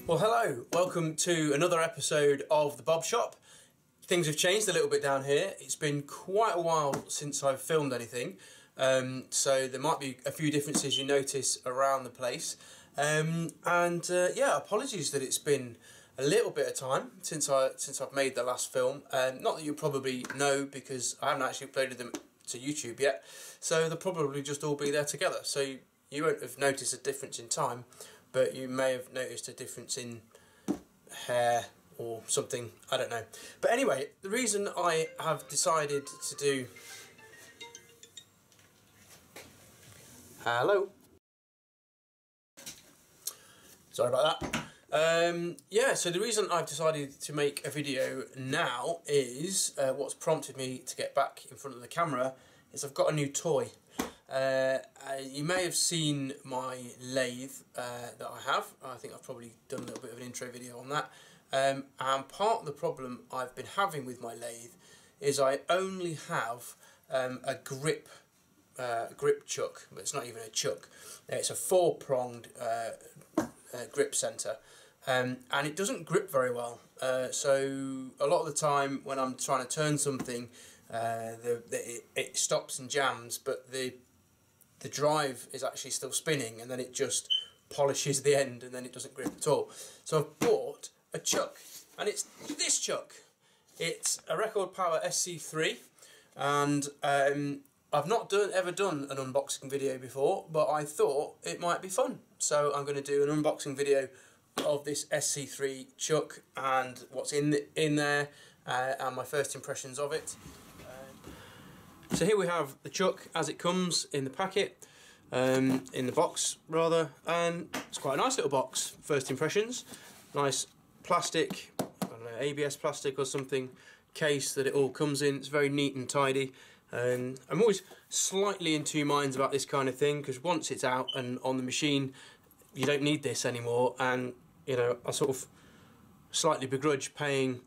Well, hello, welcome to another episode of the Bobshop. Things have changed a little bit down here. It's been quite a while since I've filmed anything, so there might be a few differences you notice around the place. Yeah, apologies that it's been a little bit of time since I've made the last film. Not that you probably know, because I haven't actually uploaded them to YouTube yet, so they'll probably just all be there together. So you won't have noticed a difference in time, but you may have noticed a difference in hair or something, I don't know. But anyway, the reason I have decided to do... Hello? Sorry about that. Yeah, so the reason I've decided to make a video now is, what's prompted me to get back in front of the camera, is I've got a new toy. You may have seen my lathe that I have. I think I've probably done a little bit of an intro video on that. And part of the problem I've been having with my lathe is I only have a grip chuck, but it's not even a chuck. It's a four-pronged grip centre, and it doesn't grip very well. So a lot of the time when I'm trying to turn something, it stops and jams, but the drive is actually still spinning, and then it just polishes the end and then it doesn't grip at all. So I've bought a chuck, and it's this chuck. It's a Record Power SC3, and I've not ever done an unboxing video before, but I thought it might be fun. So I'm going to do an unboxing video of this SC3 Chuck and what's in there, and my first impressions of it. So here we have the Chuck as it comes in the packet, in the box rather, and it's quite a nice little box. First impressions, nice plastic, I don't know, ABS plastic or something, case that it all comes in. It's very neat and tidy. I'm always slightly in two minds about this kind of thing, because once it's out and on the machine, you don't need this anymore, and you know, I sort of slightly begrudge paying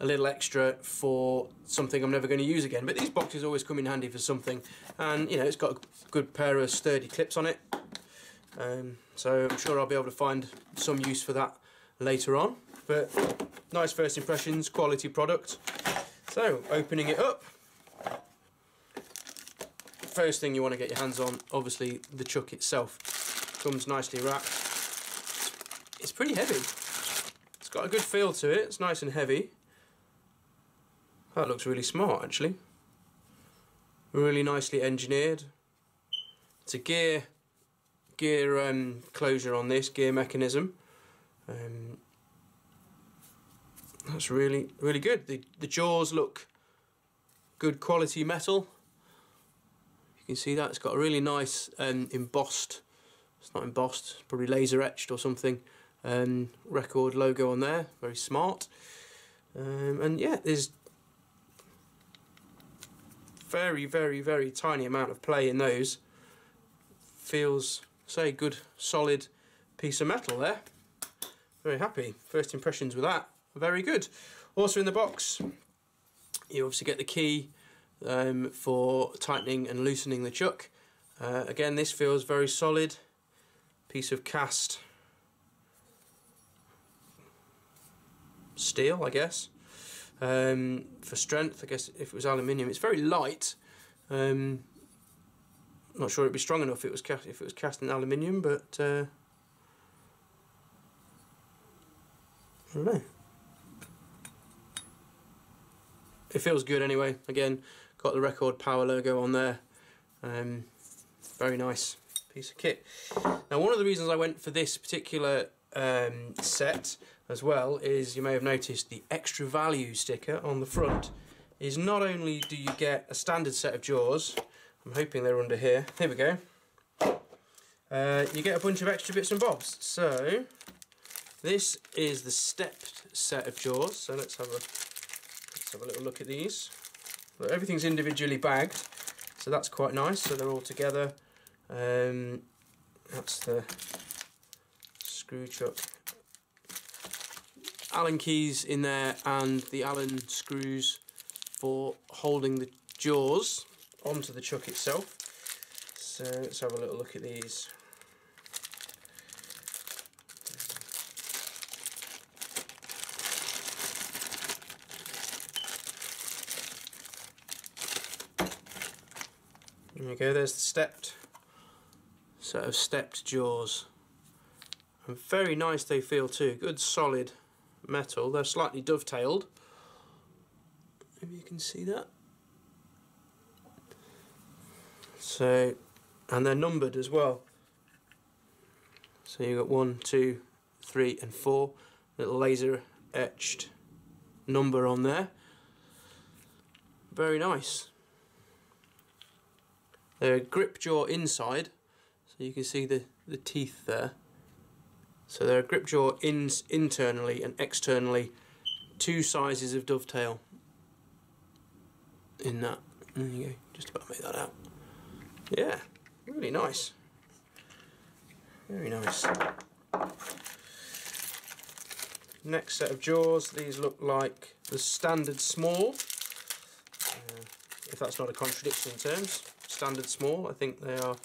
a little extra for something I'm never going to use again. But these boxes always come in handy for something, and you know, it's got a good pair of sturdy clips on it, so I'm sure I'll be able to find some use for that later on. But nice first impressions, quality product. So opening it up, first thing you want to get your hands on, obviously the chuck itself. Comes nicely wrapped. It's pretty heavy. It's got a good feel to it. It's nice and heavy. That looks really smart, actually. Really nicely engineered. It's a gear closure on this, gear mechanism. That's really good. The jaws look good quality metal. You can see that it's got a really nice embossed. It's not embossed. It's probably laser etched or something. Record logo on there. Very smart. And yeah, there's very tiny amount of play in those. Feels, say, good solid piece of metal there. Very happy. First impressions with that, very good. Also in the box, you obviously get the key for tightening and loosening the chuck. Again, this feels very solid. Piece of cast steel, I guess. For strength, I guess if it was aluminium, it's very light. Not sure it'd be strong enough if it was cast in aluminium, but I don't know. It feels good anyway. Again, got the Record Power logo on there. Very nice piece of kit. Now, one of the reasons I went for this particular set as well is, you may have noticed, the extra value sticker on the front is not only do you get a standard set of jaws, I'm hoping they're under here, here we go, you get a bunch of extra bits and bobs. So this is the stepped set of jaws, so let's have a little look at these. Well, everything's individually bagged, so that's quite nice, so they're all together. That's the screw chuck. Allen keys in there, and the Allen screws for holding the jaws onto the chuck itself. So let's have a little look at these. There you go, there's the stepped set of stepped jaws. And very nice they feel too, good solid metal. They're slightly dovetailed, if you can see that. So, and they're numbered as well. So you've got 1, 2, 3 and 4, little laser etched number on there. Very nice. They're grip jaw inside, so you can see the teeth there. So they're a grip jaw internally and externally, 2 sizes of dovetail in that. There you go, just about made that out. Yeah, really nice. Very nice. Next set of jaws, these look like the standard small. If that's not a contradiction in terms, standard small, I think they are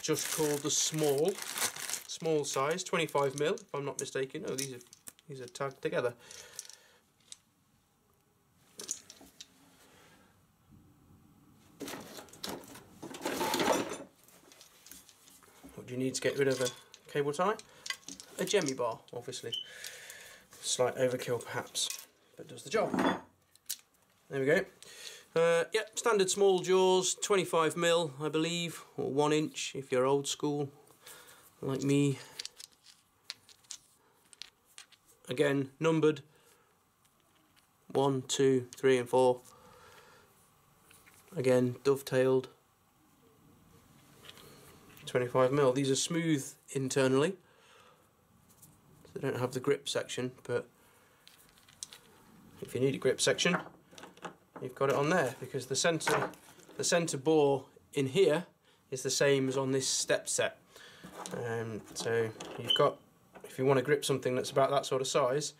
just called the small size, 25mm if I'm not mistaken. Oh, these are tagged together. What do you need to get rid of a cable tie? A jemmy bar, obviously. Slight overkill perhaps, but does the job. There we go. Yep, standard small jaws, 25mm I believe, or 1 inch if you're old school like me. Again, numbered 1, 2, 3 and 4. Again, dovetailed, 25mm. These are smooth internally, so they don't have the grip section, but if you need a grip section, you've got it on there, because the centre bore in here is the same as on this step set. So you've got, if you want to grip something that's about that sort of size,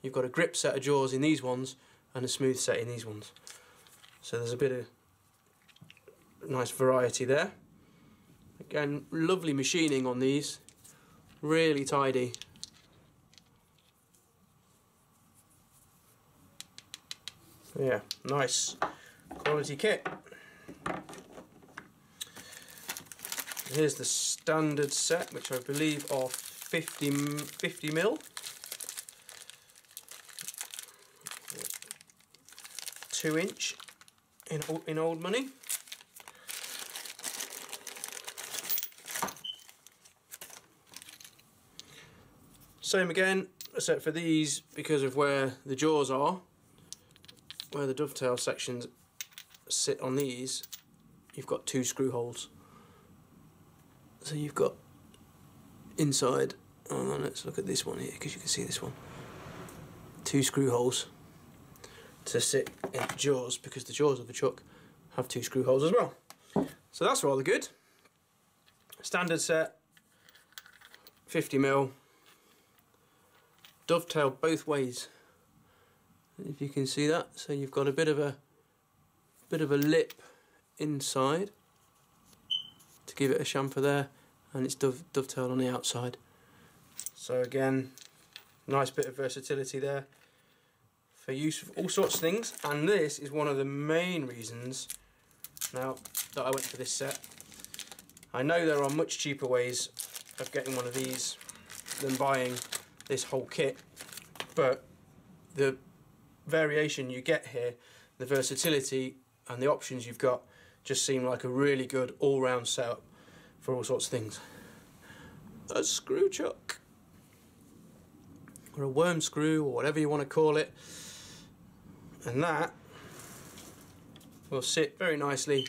you've got a grip set of jaws in these ones and a smooth set in these ones. So there's a bit of nice variety there. Again, lovely machining on these, really tidy. Yeah, nice quality kit. Here's the standard set, which I believe are 50mm. 2 inch in old money. Same again, except for these, because of where the jaws are, where the dovetail sections sit on these, you've got 2 screw holes. So you've got inside, oh, let's look at this one here, because you can see this one. 2 screw holes to sit in the jaws, because the jaws of the Chuck have 2 screw holes as well. So that's rather good. Standard set, 50mm, dovetail both ways. If you can see that, so you've got a bit of a lip inside to give it a chamfer there, and it's dovetailed on the outside. So again, nice bit of versatility there for use of all sorts of things. And this is one of the main reasons now that I went for this set. I know there are much cheaper ways of getting one of these than buying this whole kit, but the variation you get here, the versatility and the options you've got, just seem like a really good all-round setup for all sorts of things. A screw chuck, or a worm screw, or whatever you want to call it, and that will sit very nicely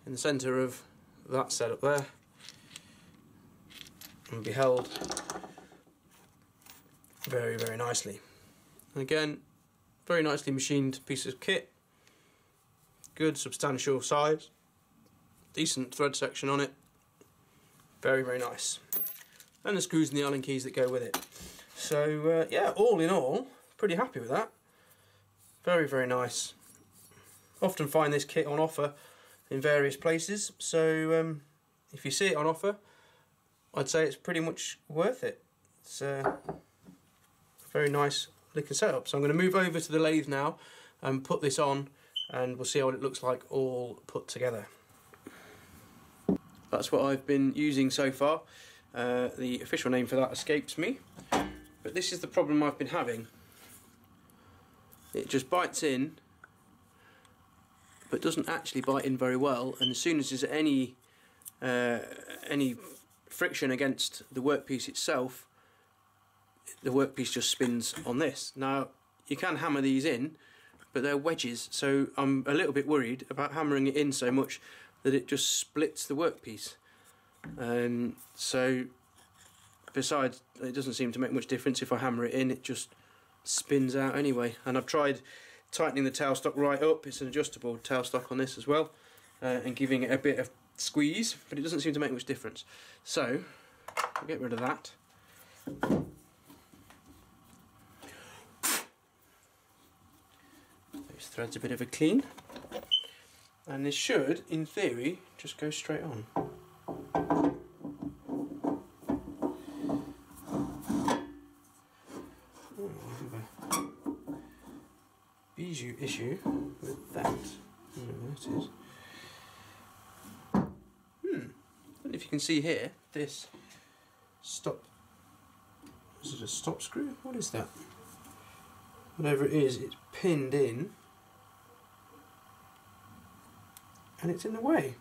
in the centre of that setup there and be held very, very nicely. And again, very nicely machined piece of kit, good substantial size, decent thread section on it, very, very nice, and the screws and the Allen keys that go with it. So yeah, all in all, pretty happy with that. Very, very nice. Often find this kit on offer in various places, so if you see it on offer, I'd say it's pretty much worth it. It's very nice looking setup. So I'm going to move over to the lathe now and put this on, and we'll see what it looks like all put together. That's what I've been using so far. The official name for that escapes me, but this is the problem I've been having. It just bites in, but doesn't actually bite in very well, and as soon as there's any friction against the workpiece itself, the workpiece just spins on this. Now, you can hammer these in, but they're wedges, so I'm a little bit worried about hammering it in so much that it just splits the workpiece. So, besides, it doesn't seem to make much difference if I hammer it in, it just spins out anyway. And I've tried tightening the tailstock right up. It's an adjustable tailstock on this as well, and giving it a bit of squeeze, but it doesn't seem to make much difference. So, I'll get rid of that. Those threads a bit of a clean, and this should, in theory, just go straight on. Bijou issue with that. There it is. I don't know if you can see here, this stop. Is it a stop screw? What is that? Whatever it is, it's pinned in and it's in the way.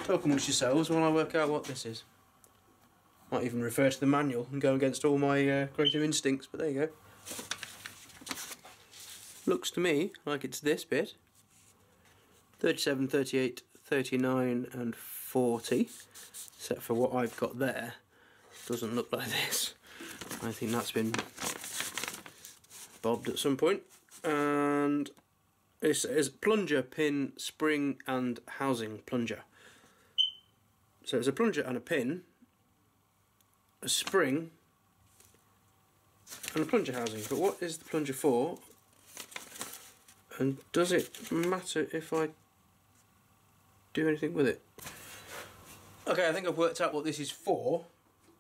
Talk amongst yourselves while I work out what this is. Might even refer to the manual and go against all my creative instincts, but there you go. Looks to me like it's this bit. 37, 38, 39 and 40, except for what I've got there. Doesn't look like this. I think that's been bobbed at some point. And this is plunger, pin, spring and housing plunger. So it's a plunger and a pin, a spring and a plunger housing. But what is the plunger for? And does it matter if I do anything with it? Okay, I think I've worked out what this is for.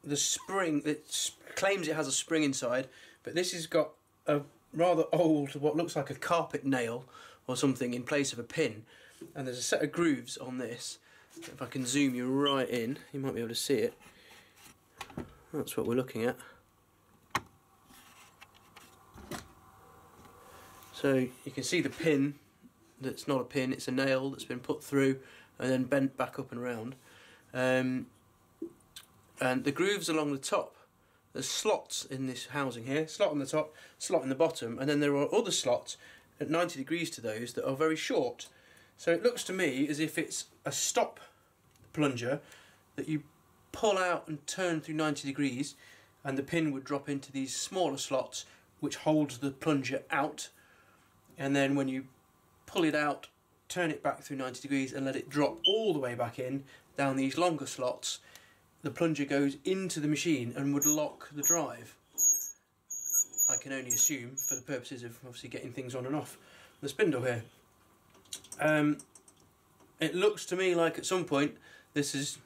The spring, it claims it has a spring inside, but this has got a rather old, what looks like a carpet nail or something in place of a pin, and there's a set of grooves on this. If I can zoom you right in, you might be able to see it. That's what we're looking at. So you can see the pin that's not a pin, it's a nail that's been put through and then bent back up and round. And the grooves along the top, there's slots in this housing here, slot on the top, slot in the bottom, and then there are other slots at 90 degrees to those that are very short. So it looks to me as if it's a stop plunger that you pull out and turn through 90 degrees, and the pin would drop into these smaller slots which holds the plunger out, and then when you pull it out, turn it back through 90 degrees and let it drop all the way back in down these longer slots, the plunger goes into the machine and would lock the drive. I can only assume for the purposes of obviously getting things on and off the spindle here. It looks to me like at some point this is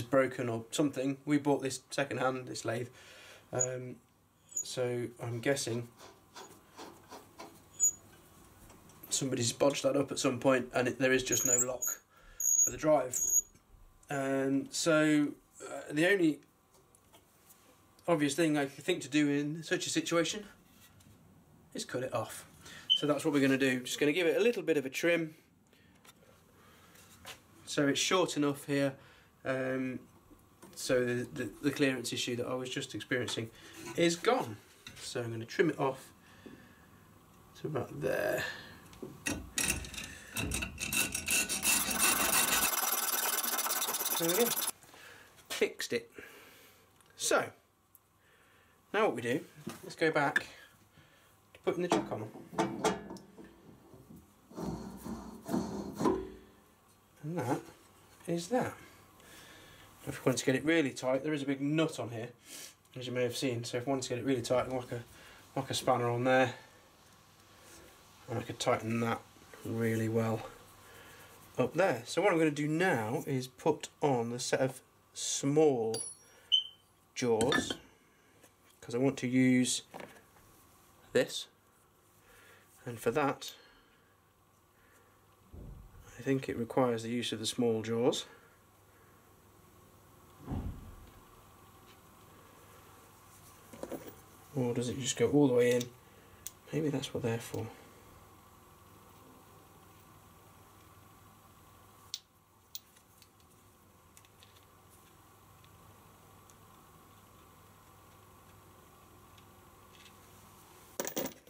broken or something. We bought this second hand, this lathe, so I'm guessing somebody's bodged that up at some point and there is just no lock for the drive. So the only obvious thing I could think to do in such a situation is cut it off. So that's what we're going to do. Just going to give it a little bit of a trim so it's short enough here, so the clearance issue that I was just experiencing is gone. So I'm going to trim it off to about there. There we go. Fixed it. So now what we do, let's go back to putting the chuck on. And that is that. If you want to get it really tight, there is a big nut on here, as you may have seen. So if I want to get it really tight, I can whack a spanner on there, and I could tighten that really well up there. So what I'm going to do now is put on the set of small jaws, because I want to use this and for that I think it requires the use of the small jaws. Or does it just go all the way in? Maybe that's what they're for.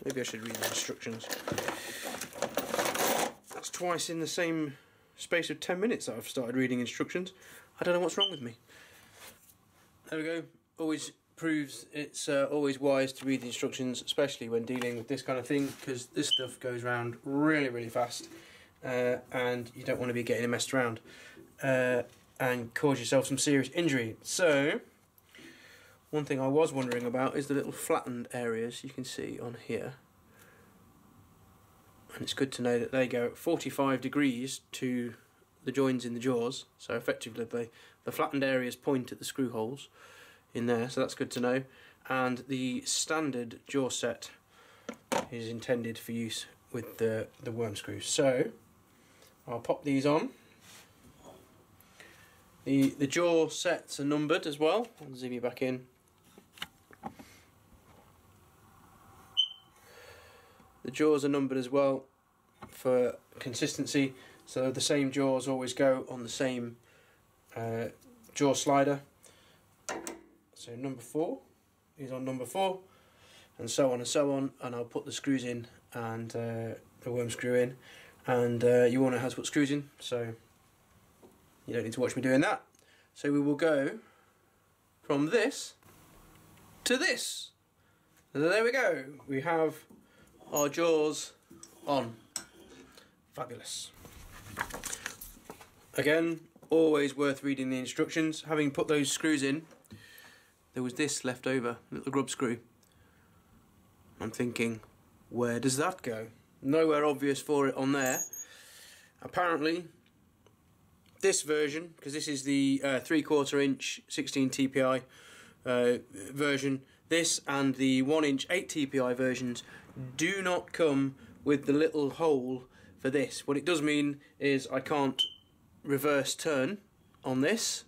Maybe I should read the instructions. That's twice in the same space of 10 minutes that I've started reading instructions. I don't know what's wrong with me. There we go. Always proves it's always wise to read the instructions, especially when dealing with this kind of thing, because this stuff goes around really fast, and you don't want to be getting it messed around and cause yourself some serious injury. So one thing I was wondering about is the little flattened areas you can see on here, and it's good to know that they go at 45 degrees to the joins in the jaws, so effectively the flattened areas point at the screw holes in there, so that's good to know. And the standard jaw set is intended for use with the worm screws. So I'll pop these on. The jaw sets are numbered as well. I'll zoom you back in. The jaws are numbered as well for consistency, so the same jaws always go on the same jaw slider. So number 4 is on number 4, and so on, and I'll put the screws in and the worm screw in, and you all know how to put screws in, so you don't need to watch me doing that. So we will go from this to this. There we go. We have our jaws on. Fabulous. Again, always worth reading the instructions. Having put those screws in, there was this left over, little grub screw. I'm thinking, where does that go? Nowhere obvious for it on there. Apparently, this version, because this is the 3/4 inch 16 TPI version, this and the 1 inch 8 TPI versions do not come with the little hole for this. What it does mean is I can't reverse turn on this,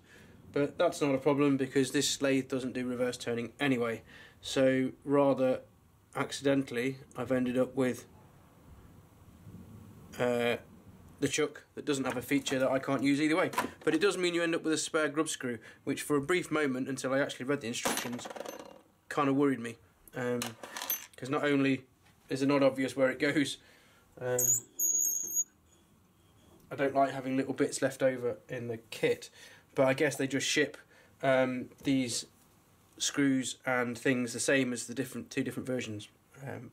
but that's not a problem because this lathe doesn't do reverse turning anyway. So rather accidentally I've ended up with the chuck that doesn't have a feature that I can't use either way. But it does mean you end up with a spare grub screw, which for a brief moment until I actually read the instructions kind of worried me, because not only is it not obvious where it goes, I don't like having little bits left over in the kit, but I guess they just ship these screws and things the same as the two different versions,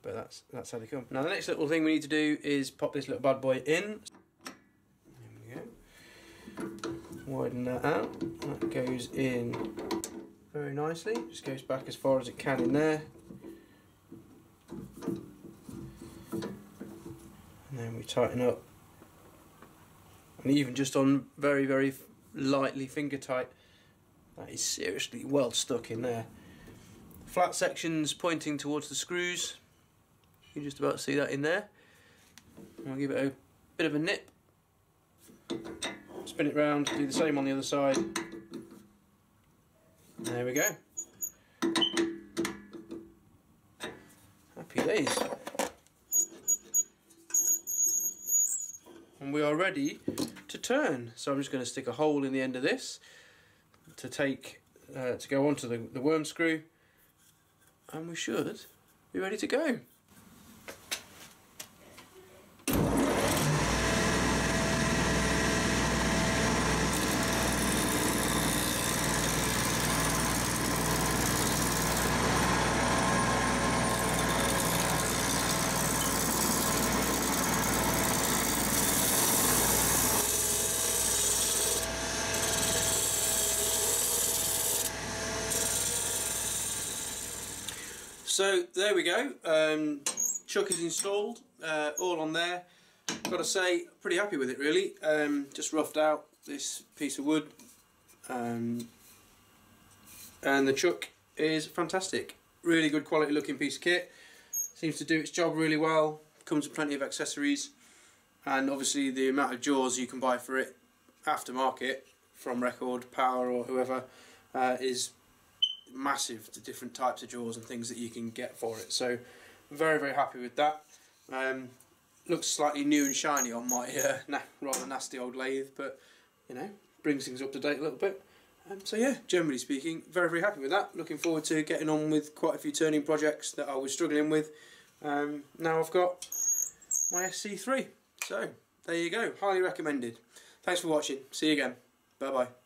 but that's how they come. Now the next little thing we need to do is pop this little bad boy in. There we go. Widen that out. That goes in very nicely. Just goes back as far as it can in there. And then we tighten up. And even just on very lightly finger tight, that is seriously well stuck in there. Flat sections pointing towards the screws. You can just about see that in there. I'll give it a bit of a nip. Spin it round, do the same on the other side. There we go. Happy days. And we are ready to turn. So I'm just going to stick a hole in the end of this to go onto the worm screw, and we should be ready to go. So there we go, chuck is installed, all on there. Got to say, pretty happy with it really. Just roughed out this piece of wood, and the chuck is fantastic. Really good quality looking piece of kit. Seems to do its job really well. comes with plenty of accessories, and obviously the amount of jaws you can buy for it aftermarket from Record, Power or whoever is massive, the different types of jaws and things that you can get for it. So very, very happy with that. Looks slightly new and shiny on my rather nasty old lathe, but you know, brings things up to date a little bit. So yeah, generally speaking, very, very happy with that. Looking forward to getting on with quite a few turning projects that I was struggling with. Now I've got my SC3. So there you go, highly recommended. Thanks for watching. See you again. Bye bye.